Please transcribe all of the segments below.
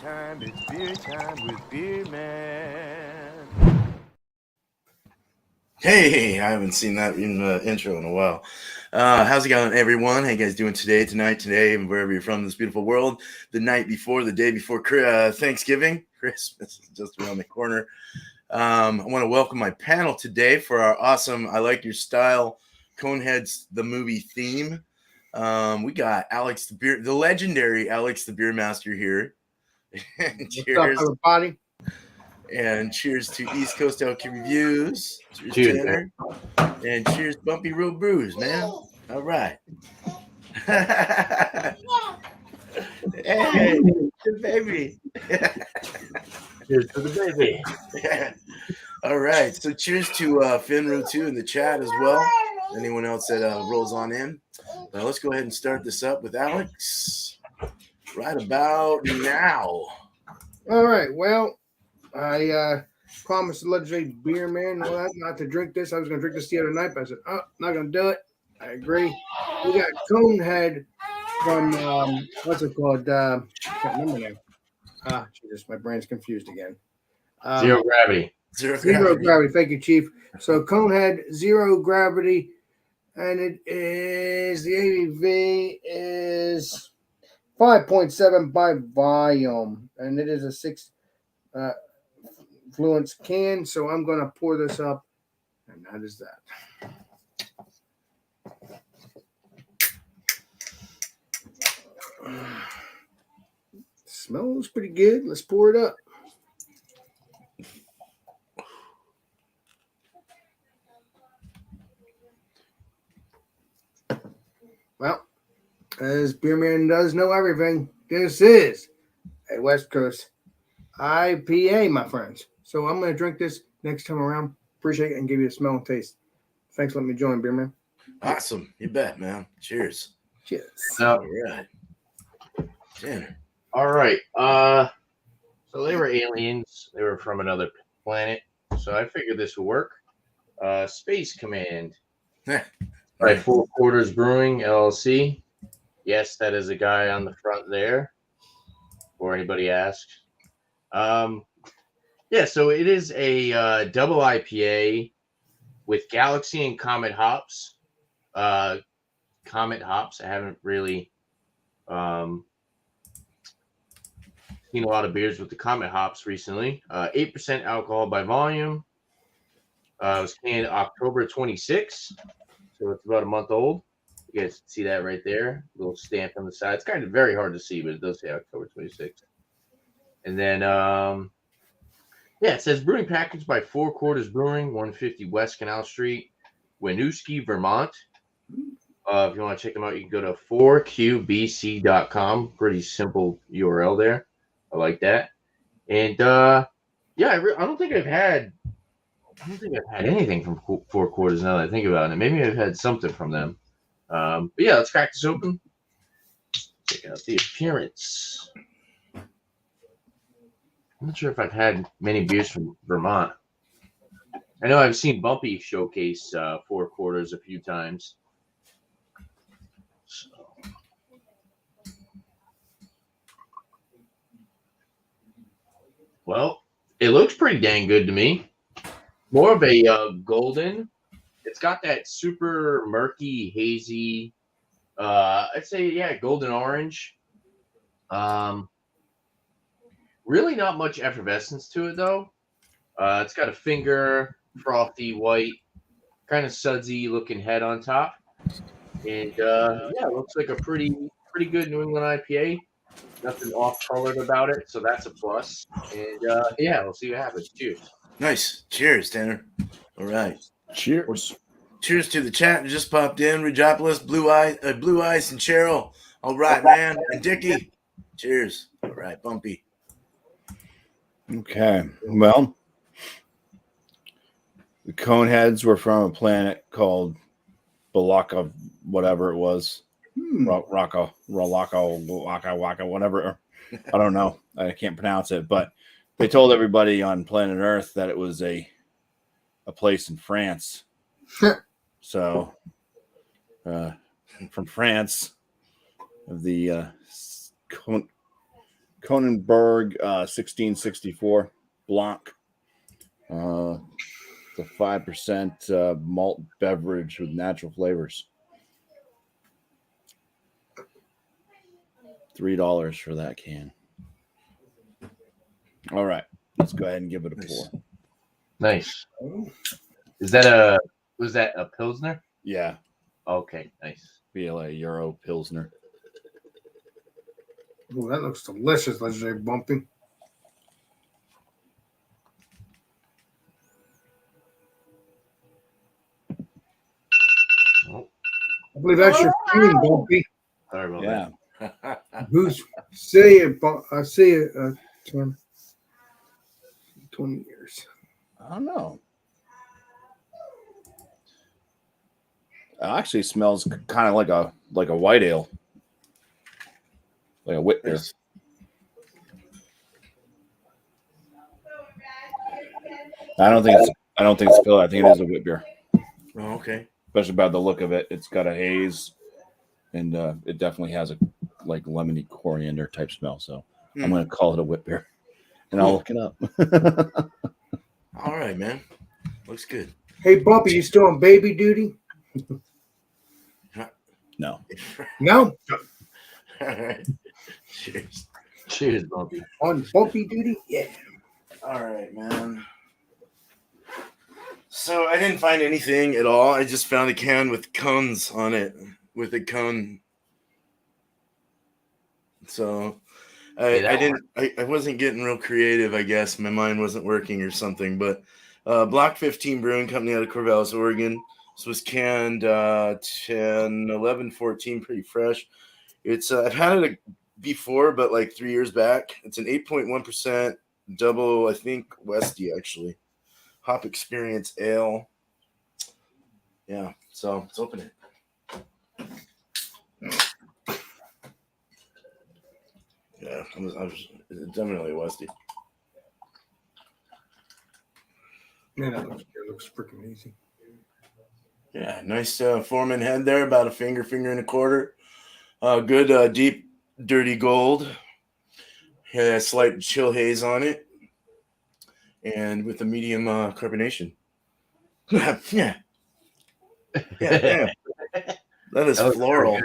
It's beer time with Beer Man. Hey, I haven't seen that in the intro in a while. How's it going, everyone? How you guys doing today, today, and wherever you're from in this beautiful world? The night before, the day before Thanksgiving, Christmas is just around the corner. I want to welcome my panel today for our awesome I Like Your Style Coneheads the movie theme. We got Alex the legendary Alex the Beer Master here. Cheers. What's up, everybody? And cheers to East Coast Elk Reviews. Cheers, Tanner. And cheers, Bumpy Road Brews, man. All right. Hey, the baby. Cheers to the baby. All right. So cheers to Finru too in the chat as well. Anyone else that rolls on in. Let's go ahead and start this up with Alex right about now. All right. Well, I promised the legendary Beer Man not to drink this. I was going to drink this the other night, but I said, not going to do it. I agree. We got Conehead from, what's it called? I can't remember now. Jesus, my brain's confused again. Zero Gravity. Zero gravity. Thank you, Chief. So Conehead, Zero Gravity, and it is, the ABV is 5.7 by volume, and it is a 6 fluence can. So I'm going to pour this up, and that is that. Smells pretty good. Let's pour it up. Well, as Beer Man does know everything, this is a West Coast IPA, my friends. So I'm going to drink this next time around. Appreciate it and give you a smell and taste. Thanks for letting me join, Beer Man. Awesome. You bet, man. Cheers. Cheers. All right. Tanner. All right. So they were aliens. They were from another planet. So I figured this would work. Space Command. By Four Quarters Brewing, LLC. Yes, that is a guy on the front there. Before anybody asks. Yeah, so it is a double IPA with Galaxy and Comet hops. Comet hops. I haven't really seen a lot of beers with the Comet hops recently. 8% alcohol by volume. It was canned October 26th, so it's about a month old. You guys can see that right there. Little stamp on the side. It's kind of very hard to see, but it does say October 26th. And then, it says brewing packaged by Four Quarters Brewing, 150 West Canal Street, Winooski, Vermont. If you want to check them out, you can go to 4qbc.com. Pretty simple URL there. I like that. And I don't think I've had anything from Four Quarters now that I think about it. Maybe I've had something from them. But yeah, let's crack this open. Check out the appearance. I'm not sure if I've had many beers from Vermont. I know I've seen Bumpy showcase Four Quarters a few times. So. Well, it looks pretty dang good to me. More of a golden. It's got that super murky, hazy, I'd say, golden orange. Really not much effervescence to it, though. It's got a finger, frothy, white, kind of sudsy looking head on top. And, it looks like a pretty good New England IPA. Nothing off-colored about it, so that's a plus. And, we'll see what happens. Cheers. Nice. Cheers, Tanner. All right. Cheers. Cheers to the chat that just popped in. Regopolis, Blue Ice, and Cheryl. All right, man. And Dickie. Cheers. All right, Bumpy. Okay. Well, the Coneheads were from a planet called Balaka, whatever it was. Raka, Waka, whatever. I don't know. I can't pronounce it, but they told everybody on planet Earth that it was a place in France. So, from France, the Kronenberg 1664 Blanc. It's a 5% malt beverage with natural flavors. $3 for that can. All right, let's go ahead and give it a pour. Nice. Was that a Pilsner? Yeah, Okay, nice. BLA Euro Pilsner. Ooh, that looks delicious, Legendary Bumpy. Oh, I believe that's your thing, Bumpy. sorry about Yeah, Who's say it? I see it. 20 years. I don't know. It actually smells kind of like a white ale, like a wit beer. I don't think it's Philly. I think it is a wit beer. Oh, okay. Especially by the look of it. It's got a haze, and it definitely has a like lemony coriander type smell. So I'm going to call it a wit beer, and I'll look it up. All right, man. Looks good. Hey, Bumpy, you still on baby duty? No. No. All right. Cheers. Cheers, Bumpy. On Bumpy duty? Yeah. All right, man. So I didn't find anything at all. I just found a can with cones on it, with a cone. So I wasn't getting real creative, I guess. My mind wasn't working or something. But Block 15 Brewing Company out of Corvallis, Oregon. This was canned 10, 11, 14, pretty fresh. It's I've had it before, but like 3 years back. It's an 8.1% double, I think, Westy, actually. Hop Experience Ale. Yeah, so let's open it. Yeah, I was definitely Westy. Yeah, that looks freaking easy. Yeah, nice Foreman head there, about a finger and a quarter. Good deep, dirty gold. Yeah, slight chill haze on it. And with a medium carbonation. yeah. Yeah, damn. That is floral.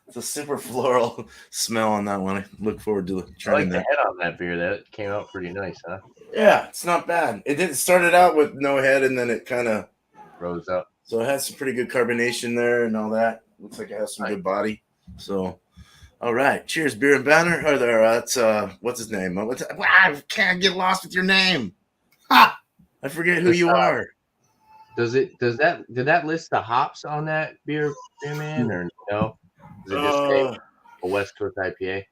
It's a super floral smell on that one. I look forward to I trying like the that. head on that beer. That came out pretty nice, huh? Yeah, it's not bad. It started out with no head, and then it kind of Rose up. So it has some pretty good carbonation there and all that. Looks like it has some good body. So, all right. Cheers, beer and banner. Or there, that's what's his name? I can't get lost with your name. Ha! I forget who you are. Did that list the hops on that beer man, or no? Does it just say a West Coast IPA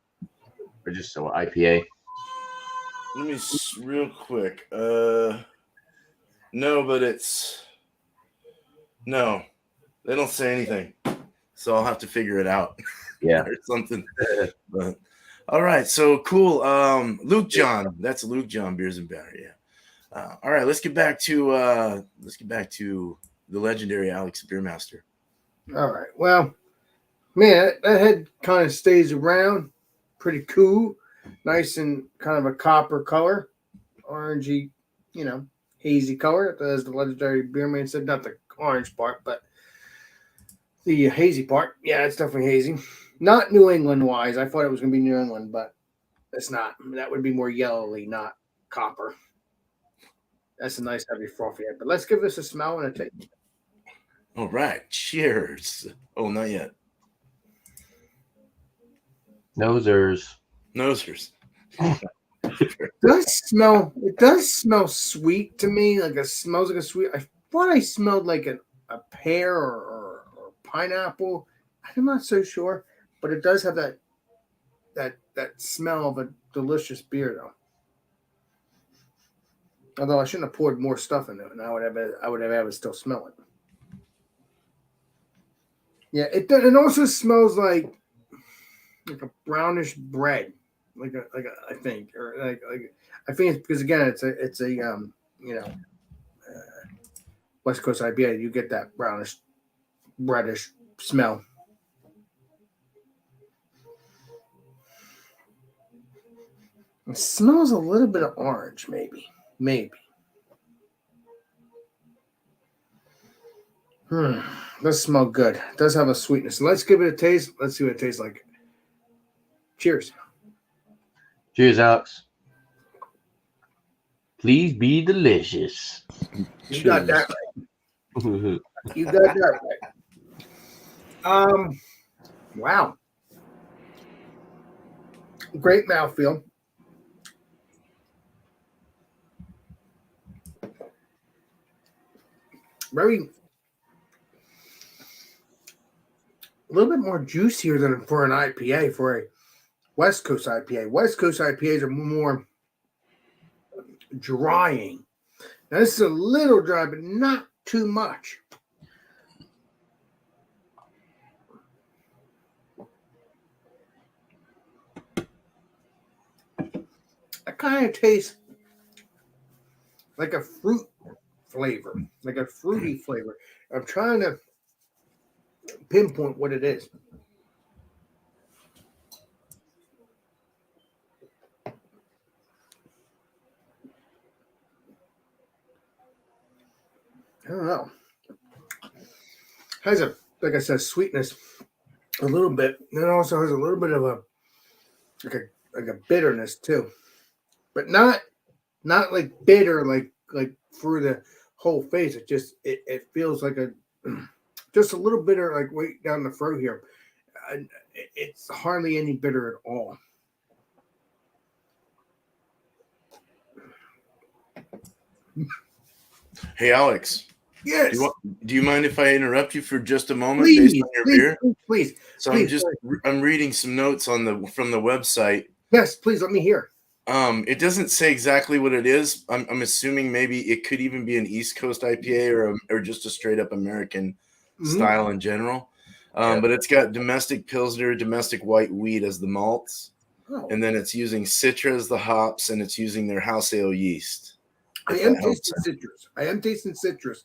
or just so IPA? Let me real quick. No, but it's no. They don't say anything, so I'll have to figure it out. Yeah, or something. But all right, so cool. Luke John. That's Luke John Beers and Banner. Yeah. All right, let's get back to the legendary Alex Beermaster. All right. Well, man, that head kind of stays around. Pretty cool. Nice and kind of a copper color. Orangey, hazy color. As the legendary beerman said, not the orange part, but the hazy part. Yeah, it's definitely hazy. Not New England wise. I thought it was going to be New England, but it's not. That would be more yellowy, not copper. That's a nice heavy frothy head. But let's give this a smell and a taste. All right. Cheers. Oh, not yet. Nosers. It does smell sweet to me. It smells like a sweet. I thought I smelled like a pear or pineapple. I'm not so sure, but it does have that smell of a delicious beer though. Although I shouldn't have poured more stuff in it, and I would have it still smell it. Yeah, it also smells like a brownish bread, I think, or like I think it's because again it's a West Coast IPA. You get that brownish, breadish smell. It smells a little bit of orange, maybe. Does smell good. It does have a sweetness. Let's give it a taste. Let's see what it tastes like. Cheers. Cheers, Alex. Please be delicious. You got that right. You got that right. Wow. Great mouthfeel. A little bit more juicier than for an IPA, for a West Coast IPA. West Coast IPAs are more drying. Now, this is a little dry, but not too much. It kind of tastes like a fruit flavor, like a fruity flavor. I'm trying to pinpoint what it is. I don't know. Has a, like I said, sweetness a little bit. And it also has a little bit of a like a bitterness too, but not like bitter like for the whole face. It feels like a just a little bitter, like way down the throat here. It's hardly any bitter at all. Hey, Alex. Yes. Do you mind if I interrupt you for just a moment Please, based on your beer? Please. So please, I'm reading some notes from the website. Yes, please let me hear. It doesn't say exactly what it is. I'm assuming maybe it could even be an East Coast IPA or just a straight up American style in general. But it's got domestic Pilsner, domestic white wheat as the malts. Oh. And then it's using Citra as the hops, and it's using their house ale yeast. I am tasting citrus.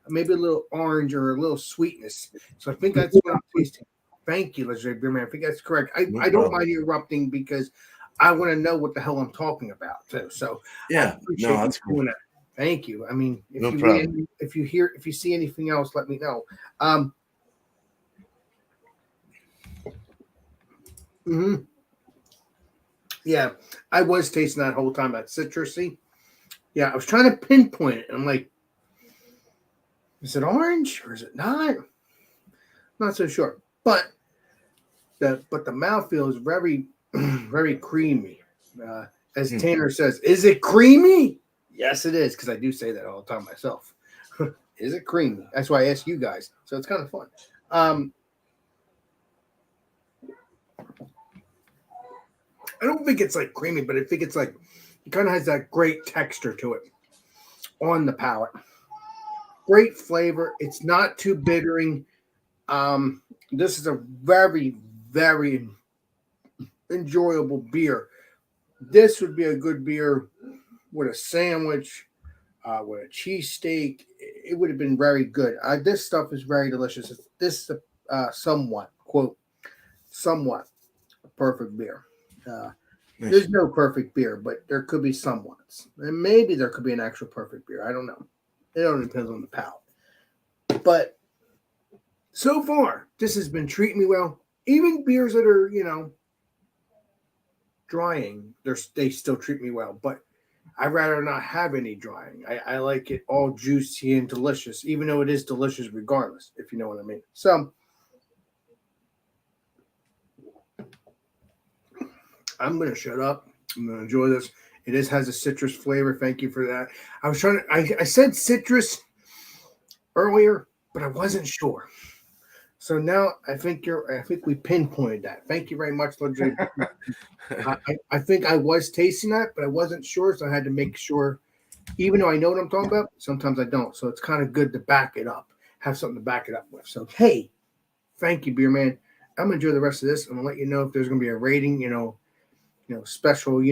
Maybe a little orange or a little sweetness. So I think that's what I'm tasting. Thank you, Legendary Beer Man. I think that's correct. I don't mind interrupting because I want to know what the hell I'm talking about too. So yeah, that's cool. That. Thank you. I mean, if you see anything else, let me know. Yeah, I was tasting that whole time that citrusy. Yeah, I was trying to pinpoint it. I'm like, is it orange or is it not? Not so sure. But the mouthfeel is very, very creamy. As Tanner says, is it creamy? Yes, it is, because I do say that all the time myself. Is it creamy? That's why I ask you guys. So it's kind of fun. I don't think it's like creamy, but I think it's like it kind of has that great texture to it on the palate. Great flavor. It's not too bittering. This is a very, very enjoyable beer. This would be a good beer with a sandwich, with a cheesesteak. It would have been very good. This stuff is very delicious. This is somewhat a perfect beer. Nice. There's no perfect beer, but there could be somewhat. And maybe there could be an actual perfect beer. I don't know. It all depends on the palate. But so far, this has been treating me well. Even beers that are, drying, they still treat me well. But I'd rather not have any drying. I like it all juicy and delicious, even though it is delicious regardless, if you know what I mean. So I'm going to shut up. I'm going to enjoy this. It has a citrus flavor. Thank you for that. I said citrus earlier, but I wasn't sure. So now I think we pinpointed that. Thank you very much, Legendary. I think I was tasting that, but I wasn't sure, so I had to make sure. Even though I know what I'm talking about, sometimes I don't. So it's kind of good to back it up, have something to back it up with. So hey, thank you, Beer Man. I'm gonna enjoy the rest of this. I'm gonna let you know if there's gonna be a rating, special,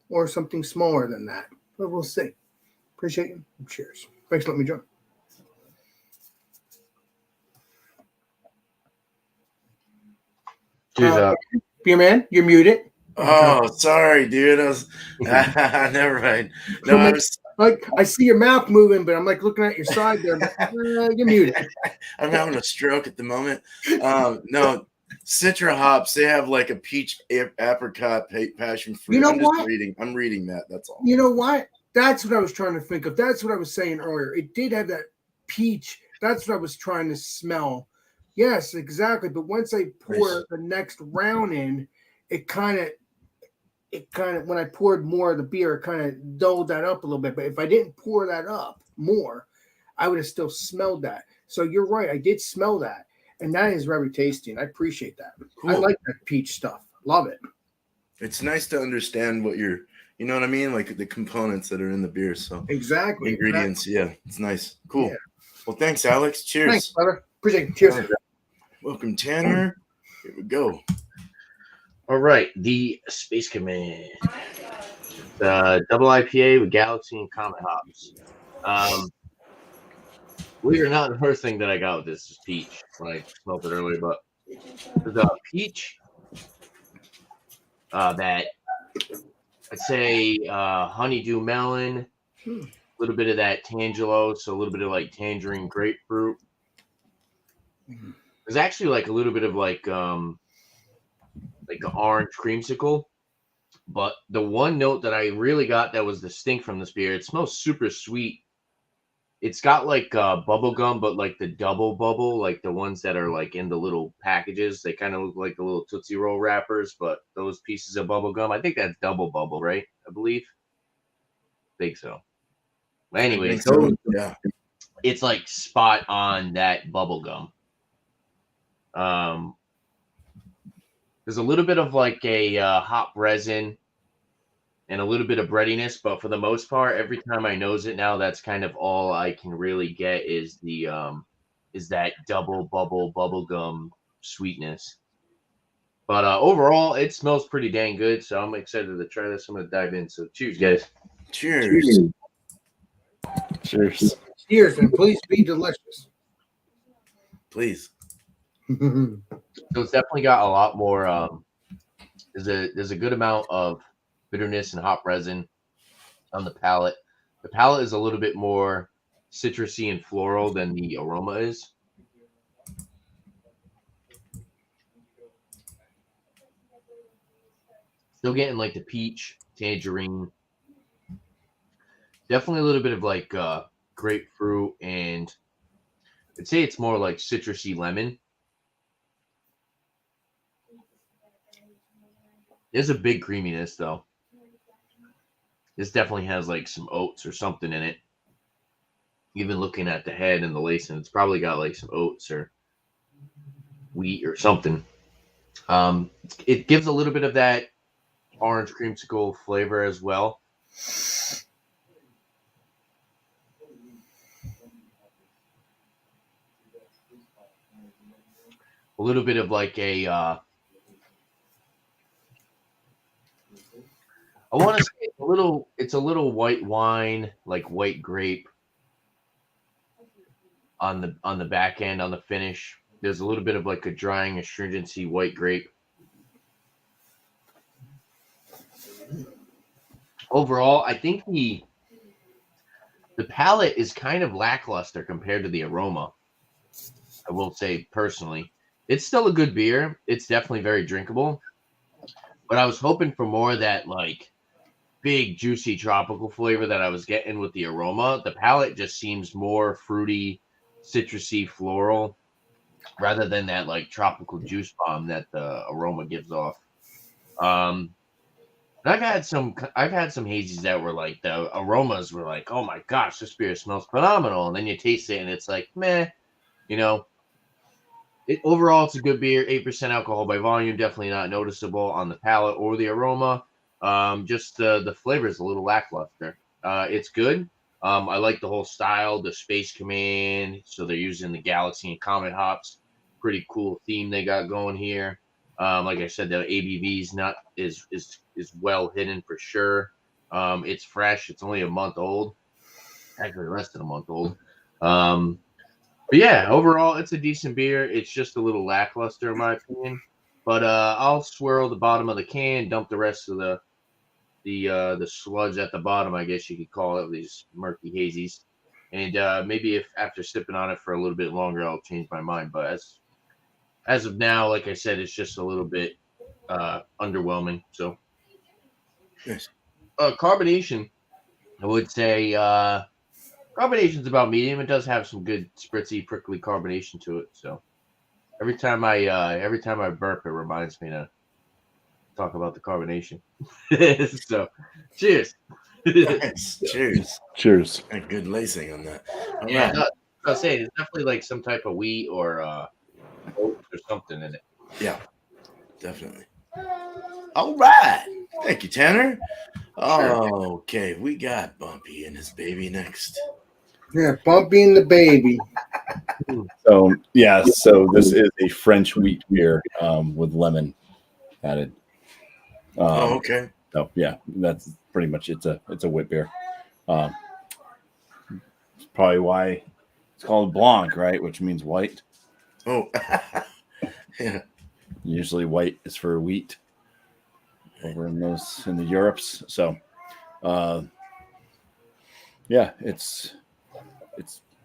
or something smaller than that. But we'll see. Appreciate you. Cheers. Thanks for letting me join. Cheers, Beer Man, you're muted. Oh, sorry, dude. I was never mind. No, I was like I see your mouth moving, but I'm like looking at your side there. But, you're muted. I'm having a stroke at the moment. No, Citra hops, they have like a peach apricot passion fruit. You know I'm what? I'm reading that. That's all. You know what? That's what I was trying to think of. That's what I was saying earlier. It did have that peach. That's what I was trying to smell. Yes, exactly. But once I pour the next round in, it kind of when I poured more of the beer, it kind of dulled that up a little bit. But if I didn't pour that up more, I would have still smelled that. So you're right. I did smell that. And that is very tasty. And I appreciate that. Cool. I like that peach stuff. Love it. It's nice to understand what you know what I mean? Like the components that are in the beer. So exactly. Ingredients. Exactly. Yeah. It's nice. Cool. Yeah. Well, thanks, Alex. Cheers. Thanks, brother. Appreciate it. Cheers. Welcome, Tanner. Here we go. All right, the Space Command, the double IPA with Galaxy and Comet hops. Believe it or not, the first thing that I got with this is peach when I smelled it earlier, but the peach that I'd say honeydew melon, a little bit of that tangelo, so a little bit of like tangerine grapefruit. There's actually like a little bit of like the orange creamsicle, but the one note that I really got that was distinct from this beer, it smells super sweet. It's got like bubble gum, but like the double bubble, like the ones that are like in the little packages. They kind of look like the little Tootsie Roll wrappers, but those pieces of bubble gum. I think that's double bubble, right? I believe. Think so. Anyway, so yeah, it's like spot on that bubble gum. There's a little bit of like a hop resin and a little bit of breadiness, but for the most part, every time I nose it now, that's kind of all I can really get is the is that double bubble gum sweetness. But overall, it smells pretty dang good, so I'm excited to try this. I'm gonna dive in. So cheers, guys. Cheers. Cheers. Cheers, and please be delicious. Please. So it's definitely got a lot more. There's a good amount of bitterness and hop resin on the palate. The palate is a little bit more citrusy and floral than the aroma is. Still getting like the peach, tangerine. Definitely a little bit of like grapefruit, and I'd say it's more like citrusy lemon. There's a big creaminess though. This definitely has like some oats or something in it. Even looking at the head and the lacing, it's probably got like some oats or wheat or something. It gives a little bit of that orange creamsicle flavor as well. A little bit of like a I want to say it's a little white wine, like white grape on the back end, on the finish. There's a little bit of like a drying astringency white grape. Overall, I think the palate is kind of lackluster compared to the aroma. I will say personally, it's still a good beer. It's definitely very drinkable, but I was hoping for more of that like big juicy tropical flavor that I was getting with the aroma. The palate just seems more fruity, citrusy, floral, rather than that like tropical juice bomb that the aroma gives off. And I've had some hazies that were like the aromas were like, oh my gosh, this beer smells phenomenal, and then you taste it and it's like meh, you know. Overall, it's a good beer. 8% alcohol by volume, definitely not noticeable on the palate or the aroma. Just the flavor is a little lackluster. It's good. I like the whole style, the Space Command. So they're using the Galaxy and Comet hops. Pretty cool theme they got going here. Like I said, the ABV is well hidden for sure. It's fresh. It's only a month old. Actually, less than a month old. But yeah, overall, it's a decent beer. It's just a little lackluster in my opinion. But I'll swirl the bottom of the can, dump the rest of the sludge at the bottom, I guess you could call it, these murky hazies. And maybe if after sipping on it for a little bit longer, I'll change my mind. But as of now, like I said, it's just a little bit underwhelming. So Yes. carbonation, I would say carbonation's about medium. It does have some good spritzy, prickly carbonation to it. So every time I burp, it reminds me to talk about the carbonation. So cheers. Nice. Cheers. Cheers. And good lacing on that. All Yeah, right. I was saying it's definitely like some type of wheat or oats or something in it. Yeah, definitely. All right. Thank you, Tanner. Okay, we got Bumpy and his baby next. Yeah, Bumpy and the baby. So yeah, so this is a French wheat beer with lemon added. Okay. So yeah, that's pretty much it's a wit beer. It's probably why it's called blanc, right? Which means white. Oh, yeah. Usually white is for wheat over in the Europes. So yeah, it's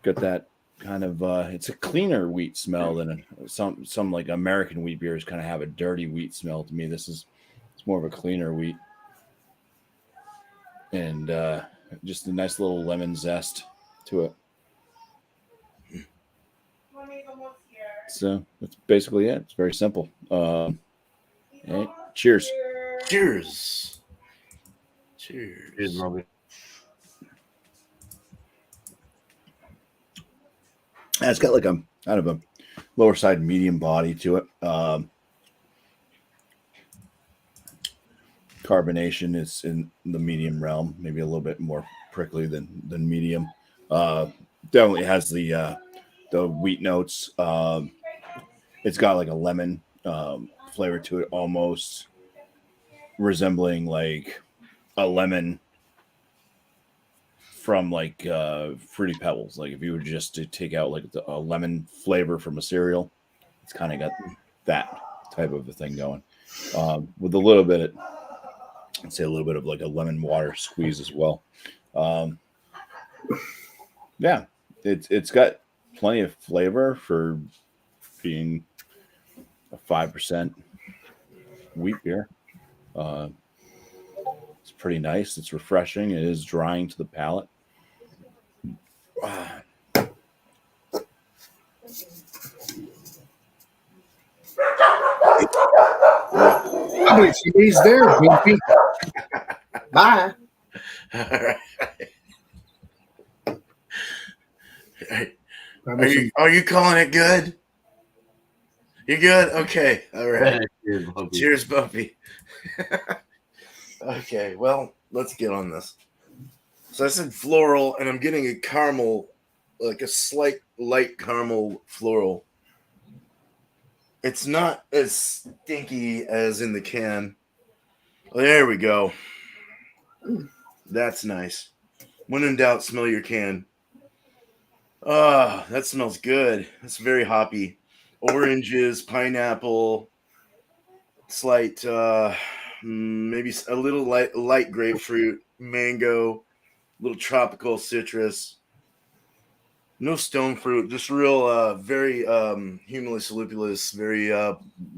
got that kind of it's a cleaner wheat smell than some like American wheat beers kind of have a dirty wheat smell to me. It's more of a cleaner wheat. And just a nice little lemon zest to it. So that's basically it. It's very simple. Okay. Cheers. Cheers. Cheers. Cheers, Robbie. It's got like a kind of a lower side medium body to it. Carbonation is in the medium realm, maybe a little bit more prickly than medium. Definitely has the wheat notes. It's got like a lemon flavor to it, almost resembling like a lemon from like Fruity Pebbles. Like if you were just to take out like a lemon flavor from a cereal, it's kind of got that type of a thing going. With a little bit, I'd say a little bit of like a lemon water squeeze as well. Yeah, it's got plenty of flavor for being a 5% wheat beer. It's pretty nice. It's refreshing. It is drying to the palate. I believe somebody's there, Bumpy. Bye. All right. Are you calling it good? You good? Okay. All right. Cheers, Bumpy. Cheers, Bumpy. Okay. Well, let's get on this. So I said floral, and I'm getting a caramel, like a slight light caramel floral. It's not as stinky as in the can. There we go. That's nice. When in doubt, smell your can. That smells good. It's very hoppy. Oranges, pineapple, slight, maybe a little light grapefruit, mango, little tropical citrus. No stone fruit, just real, very humulus lupulus, very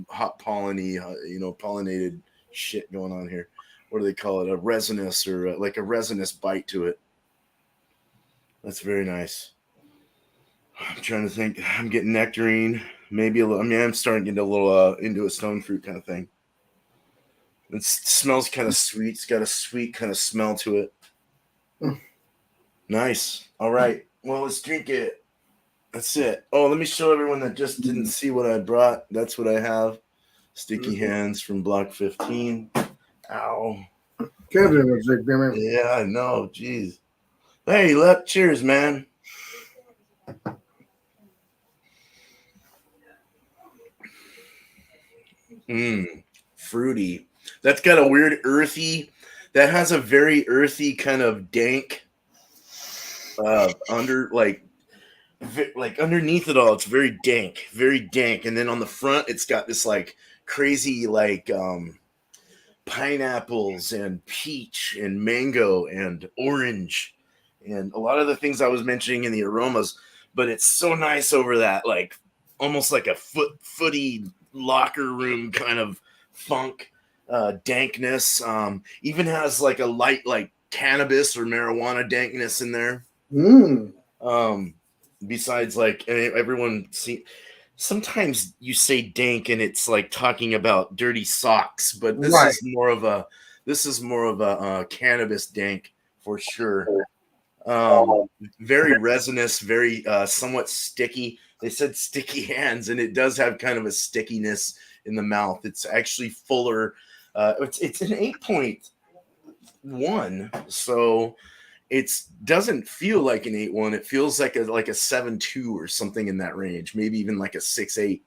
hot polleny, pollinated shit going on here. What do they call it? A resinous or like a resinous bite to it. That's very nice. I'm trying to think. I'm getting nectarine, maybe a little. I mean, I'm starting to get a little into a stone fruit kind of thing. It smells kind of sweet. It's got a sweet kind of smell to it. Nice. All right. Well, let's drink it. That's it. Oh, let me show everyone that just didn't see what I brought. That's what I have. Sticky hands from Block 15. Ow. Kevin was like, man. Yeah, I know. Jeez. Hey, cheers, man. Fruity. That's got a weird earthy. That has a very earthy kind of dank. Underneath it all, it's very dank, and then on the front, it's got this like crazy like pineapples and peach and mango and orange and a lot of the things I was mentioning in the aromas, but it's so nice over that, like almost like a footy locker room kind of funk, dankness. Even has like a light like cannabis or marijuana dankness in there. Besides like everyone see. Sometimes you say dank and it's like talking about dirty socks, but this is more of a cannabis dank for sure. Very resinous, very somewhat sticky. They said sticky hands, and it does have kind of a stickiness in the mouth. It's actually fuller. It's an 8.1, so it doesn't feel like an 8.1. It feels like a 7.2 or something in that range, maybe even like a 6.8.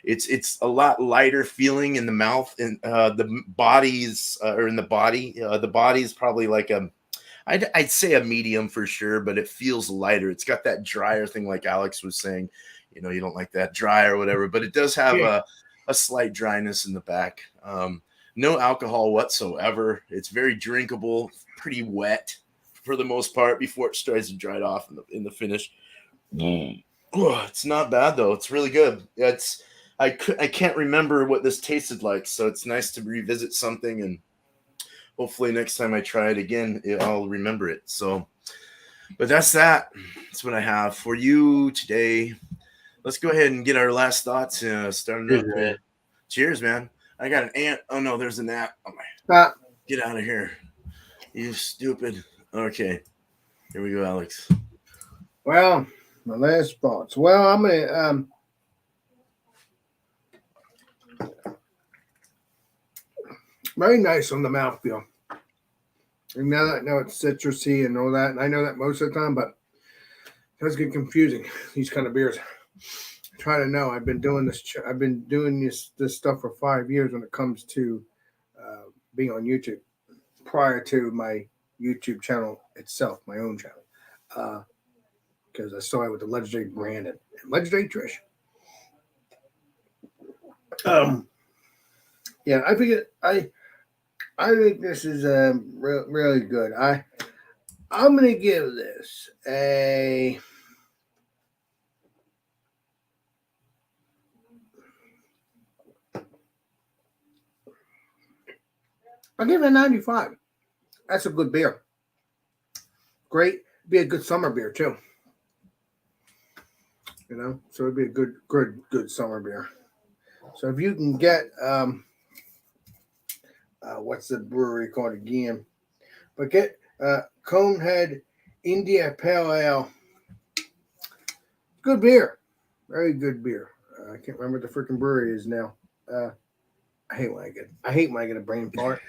It's a lot lighter feeling in the mouth, and the bodies or in the body. The body is probably like I'd say a medium for sure, but it feels lighter. It's got that drier thing, like Alex was saying. You know, you don't like that dry or whatever, but it does have a slight dryness in the back. No alcohol whatsoever. It's very drinkable, pretty wet for the most part before it starts to dry off in the finish. Oh, it's not bad though. It's really good. I can't remember what this tasted like, so it's nice to revisit something, and hopefully next time I try it again, I'll remember it. So, but that's what I have for you today. Let's go ahead and get our last thoughts. Starting Cheers, up. man. Cheers, man. I got an ant. Oh no, there's an ant. Get out of here, you stupid. Okay, here we go, Alex. Well, my last thoughts. Well, I'm gonna very nice on the mouthfeel. And now that I know it's citrusy and all that, and I know that most of the time, but it does get confusing. These kind of beers. I try to know. I've been doing this. I've been doing this stuff for 5 years when it comes to being on YouTube. Prior to my YouTube channel itself, my own channel, because I started with the legendary Brandon and legendary Trish. Yeah, I think I think this is really good. I'm gonna give this I'll give it a 95. That's a good beer. Great. Be a good summer beer too. You know, so it'd be a good summer beer. So if you can get what's the brewery called again? But get Conehead India Pale Ale. Good beer. Very good beer. I can't remember what the freaking brewery is now. I hate when I get a brain fart.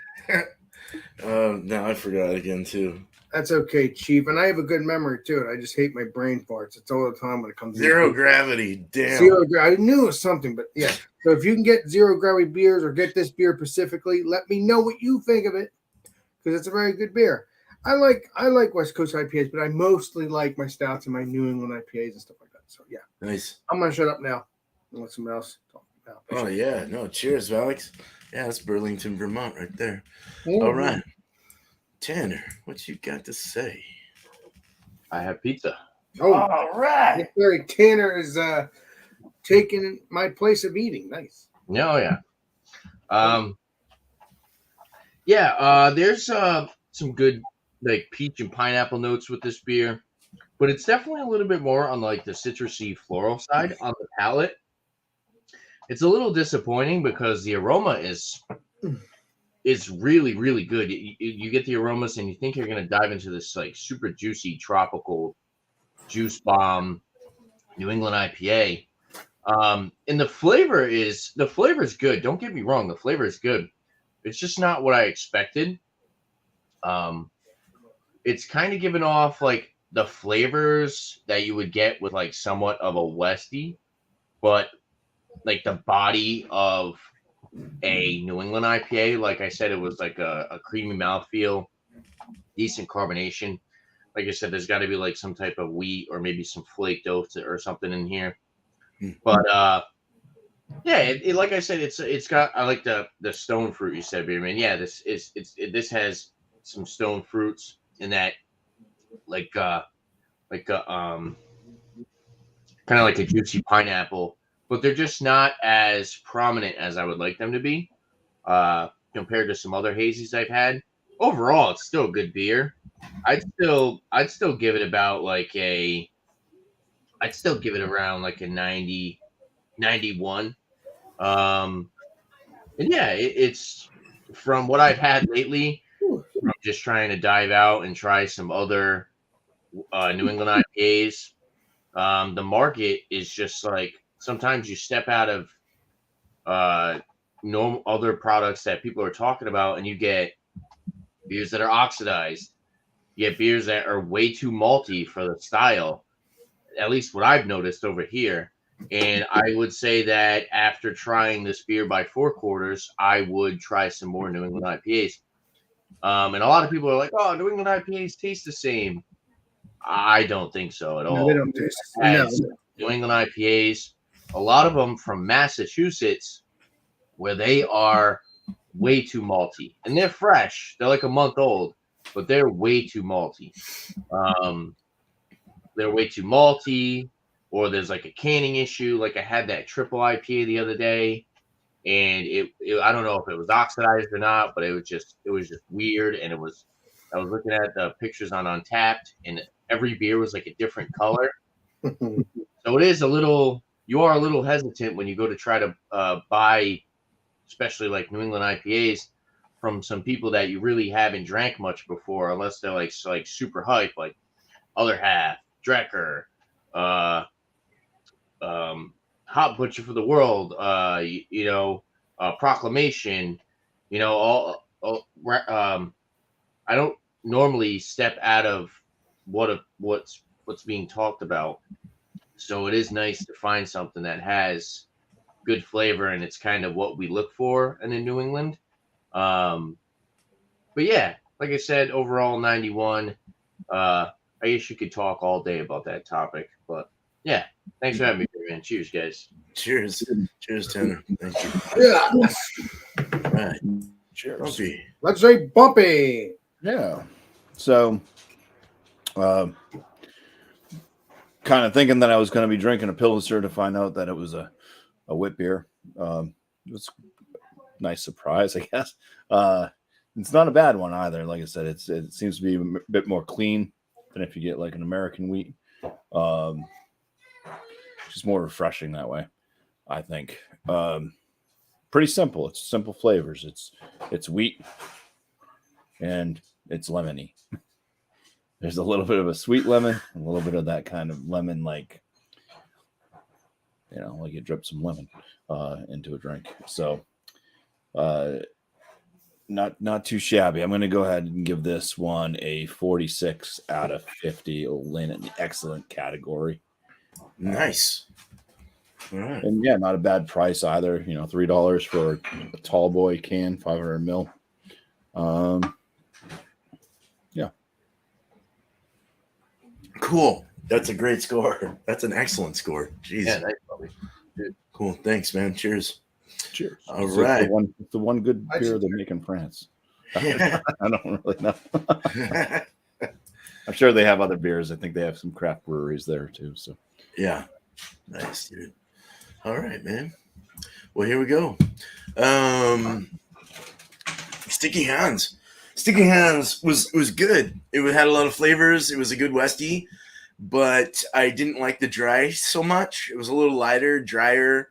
Now I forgot again too. That's okay, Chief. And I have a good memory too. I just hate my brain farts. It's all the time when it comes to Zero gravity. Damn. Zero gravity. I knew it was something, but yeah. So if you can get zero gravity beers or get this beer specifically, let me know what you think of it, because it's a very good beer. I like West Coast IPAs, but I mostly like my stouts and my New England IPAs and stuff like that. So yeah. Nice. I'm gonna shut up now and let someone else talk about. Oh yeah, no, cheers, Alex. Yeah, that's Burlington, Vermont, right there. Mm-hmm. All right, Tanner, what you got to say? I have pizza. Oh, all right. Very Tanner is taking my place of eating. Nice. No, yeah. There's some good like peach and pineapple notes with this beer, but it's definitely a little bit more on like the citrusy floral side on the palate. It's a little disappointing because the aroma is really, really good. You get the aromas and you think you're going to dive into this like super juicy tropical juice bomb New England IPA. And the flavor is good. Don't get me wrong. The flavor is good. It's just not what I expected. It's kind of giving off like the flavors that you would get with like somewhat of a Westie, but like the body of a New England IPA. Like I said, it was like a creamy mouthfeel, decent carbonation. Like I said, there's got to be like some type of wheat or maybe some flaked oats or something in here. But Yeah, like I said, it's got. I like the stone fruit you said, beer man. Yeah, this has some stone fruits in that, like like kind of like a juicy pineapple, but they're just not as prominent as I would like them to be. Compared to some other hazies I've had. Overall, it's still a good beer. I'd still give it about like a. I'd still give it around like a 90, 91. Um, and yeah, it's from what I've had lately. From just trying to dive out and try some other New England IPAs. The market is just like sometimes you step out of uh, normal other products that people are talking about, and you get beers that are oxidized. You get beers that are way too malty for the style. At least what I've noticed over here. And I would say that after trying this beer by 4 quarters, I would try some more New England IPAs. And a lot of people are like, "Oh, New England IPAs taste the same." I don't think so at No, they all. don't taste. No. As New England IPAs, a lot of them from Massachusetts, where they are way too malty, and they're fresh. They're like a month old, but they're way too malty. Um, they're way too malty, or there's like a canning issue. Like I had that triple IPA the other day, and it I don't know if it was oxidized or not, but it was just weird, and it was. I was looking at the pictures on Untapped, and every beer was like a different color. So it is a little. You are a little hesitant when you go to try to buy, especially like New England IPAs, from some people that you really haven't drank much before, unless they're like super hype, like Other Half, Drecker, uh, Hot Butcher for the World, Proclamation, I don't normally step out of what's being talked about. So it is nice to find something that has good flavor, and it's kind of what we look for in New England. Um, but yeah, like I said, overall 91. I guess you could talk all day about that topic, but yeah, thanks for having me, man. Cheers, guys. Cheers. Cheers, Tanner. Thank you. Yeah. All right. Cheers. Bumpy. Let's say Bumpy. Yeah. So, kind of thinking that I was going to be drinking a Pilsner to find out that it was a wit beer. It was a nice surprise, I guess. It's not a bad one either. Like I said, it seems to be a bit more clean than if you get like an American wheat. Just more refreshing that way, I think. Pretty simple. It's simple flavors. It's wheat and it's lemony. There's a little bit of a sweet lemon, a little bit of that kind of lemon, like like you drip some lemon into a drink. So, not too shabby. I'm going to go ahead and give this one a 46 out of 50. It'll land in the excellent category. Nice. All right. And yeah, not a bad price either. $3 for a tall boy can, 500 mil. Yeah. Cool. That's a great score. That's an excellent score. Jeez. Yeah, nice, Bobby. Cool. Thanks, man. Cheers. Cheers. All It's right. the one good beer they make in France. Yeah. I don't really know. I'm sure they have other beers. I think they have some craft breweries there too. So Yeah. Nice, dude. All right, man. Well, here we go. Sticky Hands. Sticky Hands was good. It had a lot of flavors. It was a good Westie, but I didn't like the dry so much. It was a little lighter, drier.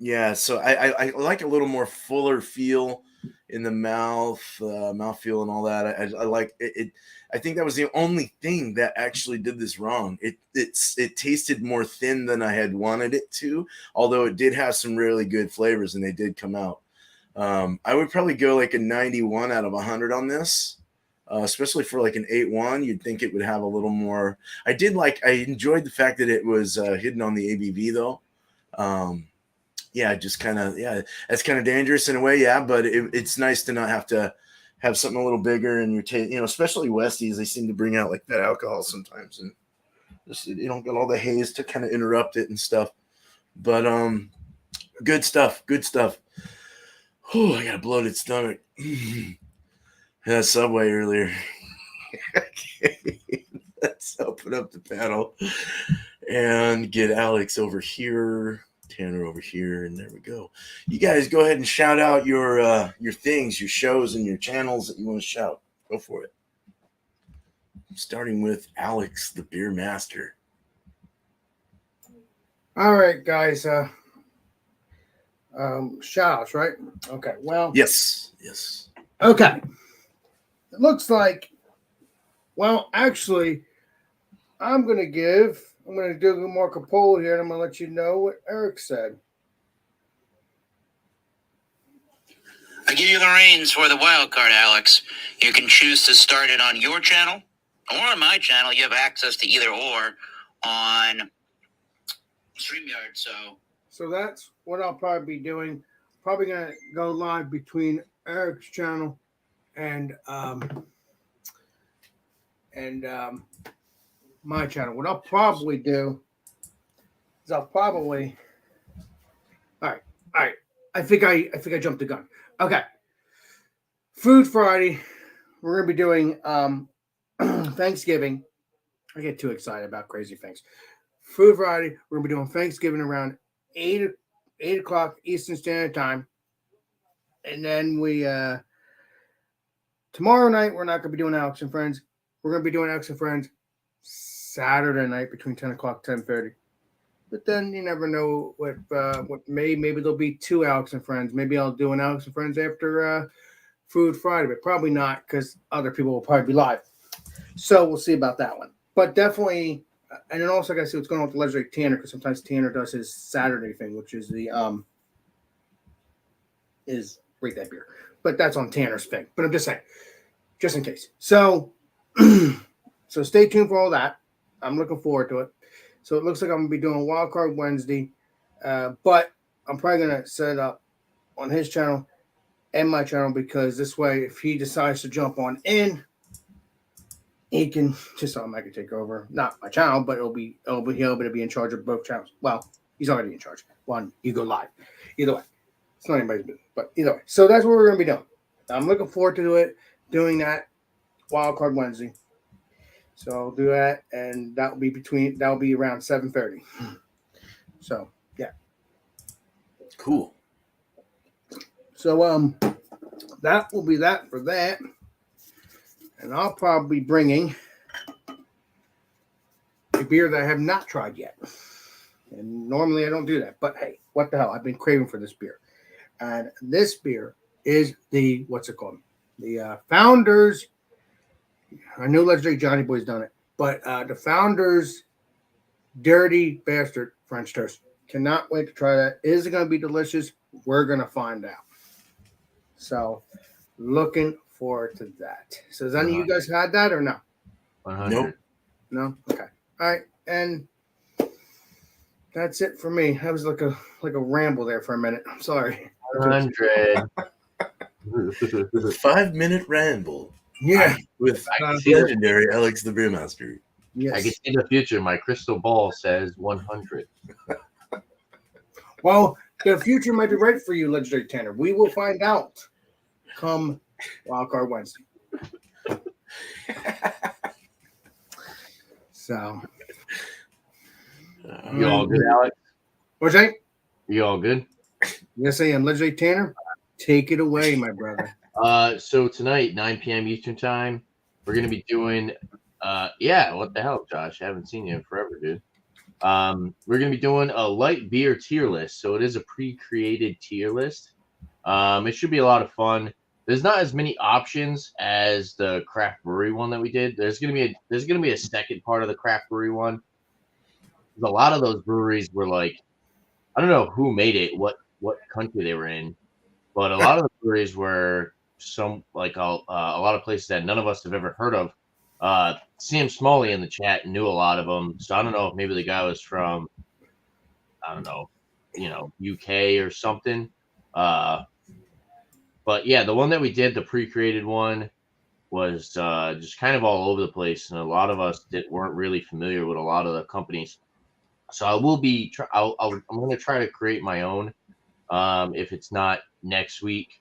Yeah, so I like a little more fuller feel in the mouthfeel and all that. I like it. I think that was the only thing that actually did this wrong. It tasted more thin than I had wanted it to, although it did have some really good flavors and they did come out. I would probably go like a 91 out of 100 on this, especially for like an 8.1. You'd think it would have a little more. I enjoyed the fact that it was hidden on the ABV though. Just kind of, that's kind of dangerous in a way. Yeah. But it's nice to not have to have something a little bigger in your taste, especially Westies. They seem to bring out like that alcohol sometimes and just, you don't get all the haze to kind of interrupt it and stuff. But good stuff. Good stuff. Oh, I got a bloated stomach. Had Subway earlier. Okay, let's open up the panel and get Alex over here, Tanner over here, and there we go. You guys go ahead and shout out your things, your shows, and your channels that you want to shout. Go for it. Starting with Alex, the beer master. All right, guys. Shout outs, right? Okay. Well, Yes. okay. It looks like, well, actually, I'm going to do a Marco Polo here, and I'm going to let you know what Eric said. I give you the reins for the wild card, Alex. You can choose to start it on your channel or on my channel. You have access to either or on StreamYard. So that's what I'll probably be doing. Probably going to go live between Eric's channel and my channel. What I'll probably do is all right. I think I jumped the gun. Okay. Food Friday. We're gonna be doing Thanksgiving. I get too excited about crazy things. Food Friday. We're gonna be doing Thanksgiving around 8 o'clock Eastern Standard Time. And then tomorrow night we're not gonna be doing Alex and Friends. We're gonna be doing Alex and Friends Saturday night between 10 o'clock, 10:30. But then you never know what maybe there'll be two Alex and Friends. Maybe I'll do an Alex and Friends after Food Friday, but probably not because other people will probably be live. So we'll see about that one. But definitely, and then also I gotta see what's going on with the legendary Tanner, because sometimes Tanner does his Saturday thing, which is the is rate that beer. But that's on Tanner's thing. But I'm just saying, just in case. So so stay tuned for all that. I'm looking forward to it. So it looks like I'm going to be doing Wild Card Wednesday, but I'm probably going to set it up on his channel and my channel, because this way, if he decides to jump on in, he can just automatically take over. Not my channel, but he'll be able to be in charge of both channels. Well, he's already in charge. One, you go live. Either way, it's not anybody's business, but either way. So that's what we're going to be doing. I'm looking forward to doing that Wild Card Wednesday. So I'll do that, and that'll be around 7:30. So yeah, Cool. so that will be that for that, and I'll probably be bringing a beer that I have not tried yet. And normally I don't do that, but hey, what the hell? I've been craving for this beer, and this beer is the what's it called? The Founders. I know Legendary Johnny Boy's done it, but the Founders Dirty Bastard French Toast. Cannot wait to try that. Is it going to be delicious? We're going to find out. So, looking forward to that. So, has any of you guys had that or no? 100. Nope. No? Okay. All right. And that's it for me. That was like a ramble there for a minute. I'm sorry. 100. 5-minute ramble. Yeah. With I can see legendary Alex the Brewmaster. Yes. I can see the future. My crystal ball says 100. Well, the future might be right for you, Legendary Tanner. We will find out come Wildcard Wednesday. So. You all good, Alex? What's that? You all good? Yes, I am. Legendary Tanner, take it away, my brother. So tonight, 9 p.m. Eastern time, we're gonna be doing what the hell, Josh? I haven't seen you in forever, dude. We're gonna be doing a light beer tier list. So it is a pre-created tier list. It should be a lot of fun. There's not as many options as the craft brewery one that we did. There's gonna be a second part of the craft brewery one. A lot of those breweries were like, I don't know who made it, what country they were in, but a lot of the breweries were some like a lot of places that none of us have ever heard of. Sam Smalley in the chat knew a lot of them, so I don't know if maybe the guy was from, I don't know, UK or something. But yeah, the one that we did, the pre-created one, was just kind of all over the place, and a lot of us weren't really familiar with a lot of the companies. So I will be. I'm going to try to create my own. If it's not next week,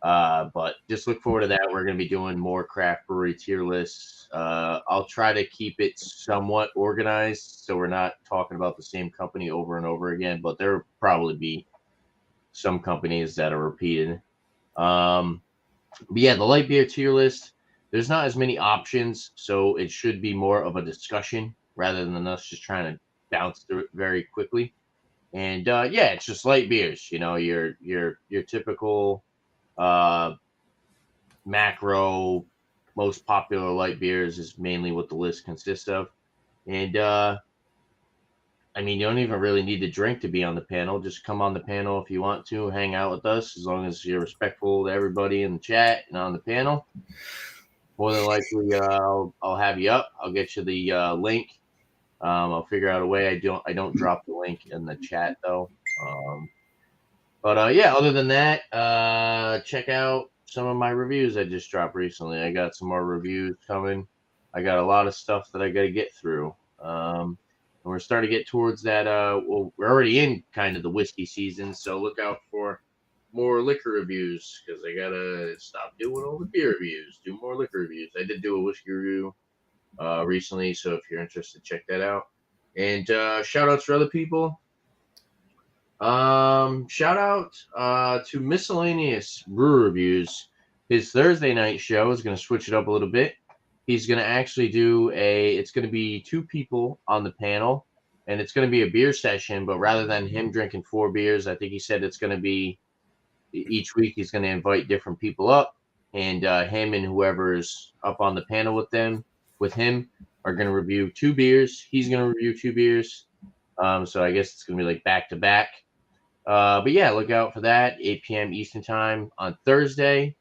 but just look forward to that. We're going to be doing more craft brewery tier lists. I'll try to keep it somewhat organized, so we're not talking about the same company over and over again. But there'll probably be some companies that are repeated. But yeah, the light beer tier list. There's not as many options, so it should be more of a discussion rather than us just trying to bounce through it very quickly. And yeah, it's just light beers. You know, your typical macro most popular light beers is mainly what the list consists of. And I mean, you don't even really need to drink to be on the panel. Just come on the panel if you want to, hang out with us, as long as you're respectful to everybody in the chat and on the panel. More than likely, I'll have you up. I'll get you the link. I'll figure out a way. I don't drop the link in the chat though. But yeah, other than that, check out some of my reviews I just dropped recently. I got some more reviews coming. I got a lot of stuff that I got to get through. And we're starting to get towards that. Well, we're already in kind of the whiskey season, so look out for more liquor reviews because I gotta stop doing all the beer reviews. Do more liquor reviews. I did do a whiskey review recently, so if you're interested, check that out. And shout outs for other people. Shout out to Miscellaneous Brew Reviews. His Thursday night show is going to switch it up a little bit. He's going to actually do it's going to be 2 people on the panel, and it's going to be a beer session, but rather than him drinking 4 beers, I think he said it's going to be each week he's going to invite different people up, and him and whoever's up on the panel with him are going to review 2 beers. He's going to review 2 beers. So I guess it's going to be like back to back. But yeah, look out for that, 8 p.m. Eastern time on Thursday.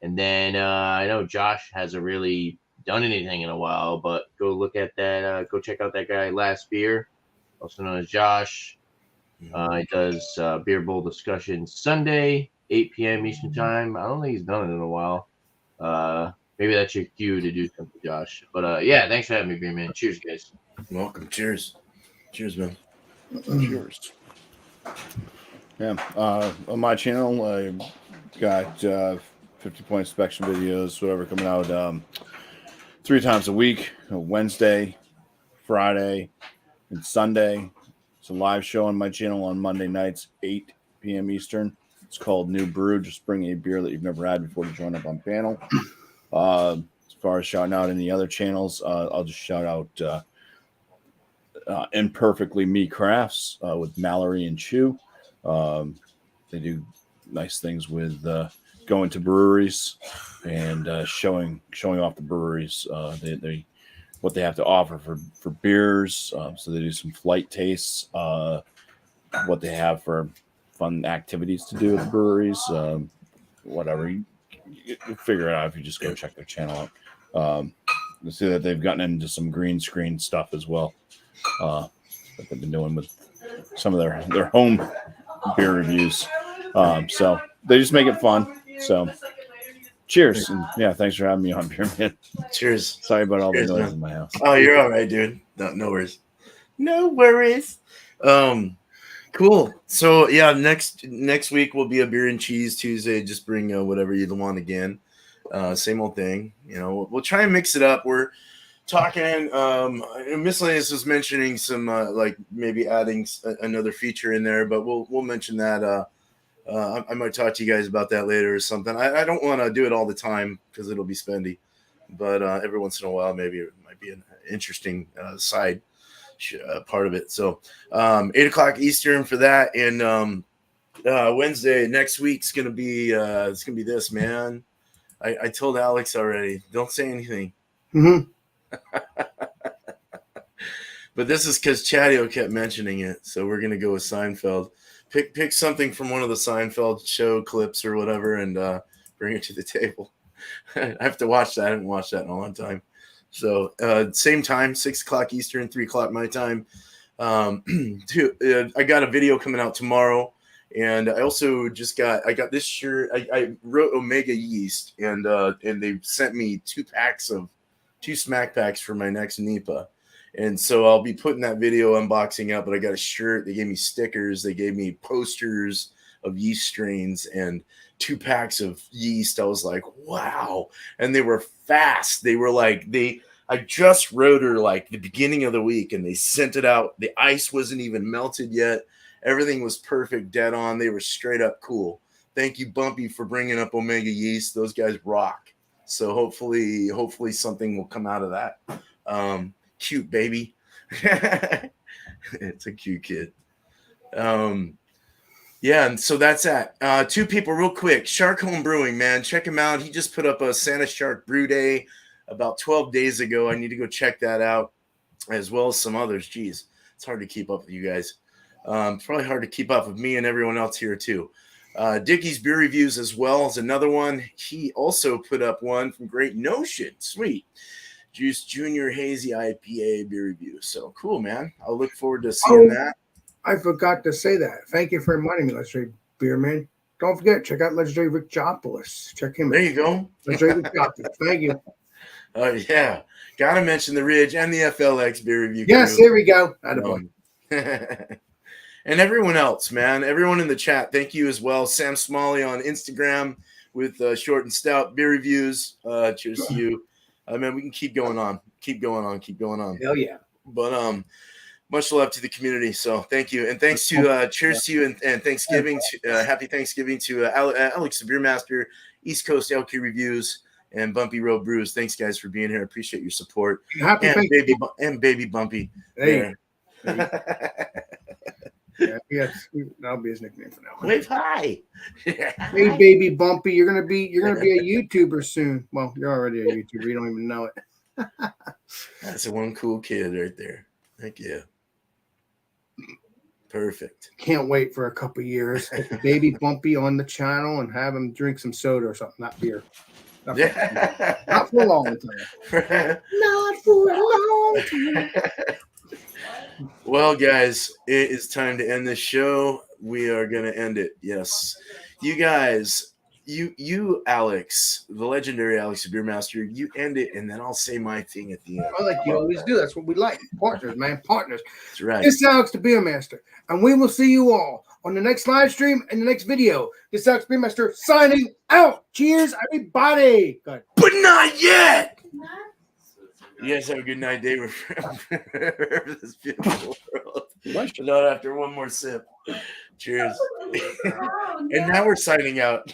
And then I know Josh hasn't really done anything in a while, but go look at that. Go check out that guy, Last Beer, also known as Josh. He does Beer Bowl discussion Sunday, 8 p.m. Eastern time. I don't think he's done it in a while. Maybe that's your cue to do something, Josh. But yeah, thanks for having me, Beer Man. Cheers, guys. Welcome. Cheers. Cheers, man. Cheers. Yeah. On my channel, I got 50-point inspection videos, whatever, coming out 3 times a week, Wednesday, Friday, and Sunday. It's a live show on my channel on Monday nights, 8 p.m. Eastern. It's called New Brew. Just bring a beer that you've never had before to join up on panel. As far as shouting out any other channels, I'll just shout out Imperfectly Me Crafts with Mallory and Chew. They do nice things with going to breweries and showing off the breweries. They what they have to offer for beers. So they do some flight tastes. What they have for fun activities to do at the breweries. Whatever you figure it out if you just go check their channel out. You'll see that they've gotten into some green screen stuff as well. That they've been doing with some of their home beer reviews. So they just make it fun. So cheers. And yeah, thanks for having me on, Beer Man. Cheers. Sorry about all Cheers, the noise man. in my house. Oh, you're all right, dude. No worries. No worries. Cool. So yeah, next week will be a beer and cheese Tuesday. Just bring whatever you want again. Same old thing. You know, we'll try and mix it up. We're talking. Miscellaneous was mentioning some like maybe adding another feature in there, but we'll mention that. I might talk to you guys about that later or something. I don't want to do it all the time because it'll be spendy, but every once in a while maybe it might be an interesting side part of it. So 8 o'clock Eastern for that, and Wednesday next week's gonna be it's gonna be this, man. I told Alex already. Don't say anything. Mm-hmm. But this is because Chadeo kept mentioning it, so we're gonna go with Seinfeld. Pick something from one of the Seinfeld show clips or whatever, and bring it to the table. I have to watch that. I haven't watched that in a long time. So same time, 6 o'clock Eastern, 3 o'clock my time. I got a video coming out tomorrow, and I also I got this shirt. I wrote Omega Yeast, and they sent me 2 smack packs for my next NEPA. And so I'll be putting that video unboxing up, but I got a shirt. They gave me stickers. They gave me posters of yeast strains and 2 packs of yeast. I was like, wow. And they were fast. They were like, I just wrote her like the beginning of the week and they sent it out. The ice wasn't even melted yet. Everything was perfect, dead on. They were straight up cool. Thank you, Bumpy, for bringing up Omega Yeast. Those guys rock. So hopefully something will come out of that. Cute baby. It's a cute kid. Yeah, and so that's that. 2 people real quick. Shark Home Brewing, man. Check him out. He just put up a Santa Shark Brew Day about 12 days ago. I need to go check that out, as well as some others. Jeez, it's hard to keep up with you guys. It's probably hard to keep up with me and everyone else here too. Dickie's Beer Reviews as well is another one. He also put up one from Great Notion. Sweet. Juice Junior Hazy IPA beer review. So cool, man. I'll look forward to seeing that. I forgot to say that. Thank you for reminding me, Legendary Beer Man. Don't forget, check out Legendary Richopoulos. Check him out. There you go. Legendary Richopoulos. Thank you. Oh, yeah. Got to mention the Ridge and the FLX beer review. Yes, crew. here we go. And everyone else, man. Everyone in the chat, thank you as well. Sam Smalley on Instagram with Short and Stout beer reviews. Cheers to you. Man, we can keep going on. Keep going on. Hell yeah. But much love to the community. So thank you. And thanks to cheers to you and Thanksgiving. Happy Thanksgiving to Alex, the Beer Master, East Coast LK Reviews, and Bumpy Road Brews. Thanks, guys, for being here. I appreciate your support. Happy And baby Bumpy. Hey. Yeah, that'll be his nickname for now. Wave high. Hey, baby Bumpy, you're gonna be a YouTuber soon. Well, you're already a YouTuber. You don't even know it. That's a one cool kid right there. Thank you. Perfect. Can't wait for a couple years. Get baby Bumpy on the channel and have him drink some soda or something, not beer. Not for a long time. Not for a long time. Well, guys, it is time to end this show. We are going to end it. Yes. You guys, you, Alex, the legendary Alex, the Beer Master, you end it, and then I'll say my thing at the end. I like you always do. That's what we like. Partners, man. Partners. That's right. This is Alex, the Beer Master, and we will see you all on the next live stream and the next video. This is Alex, Beer Master, signing out. Cheers, everybody. Go ahead. But not yet. You guys have a good night, day for this beautiful world. Not after one more sip. Cheers. And now we're signing out.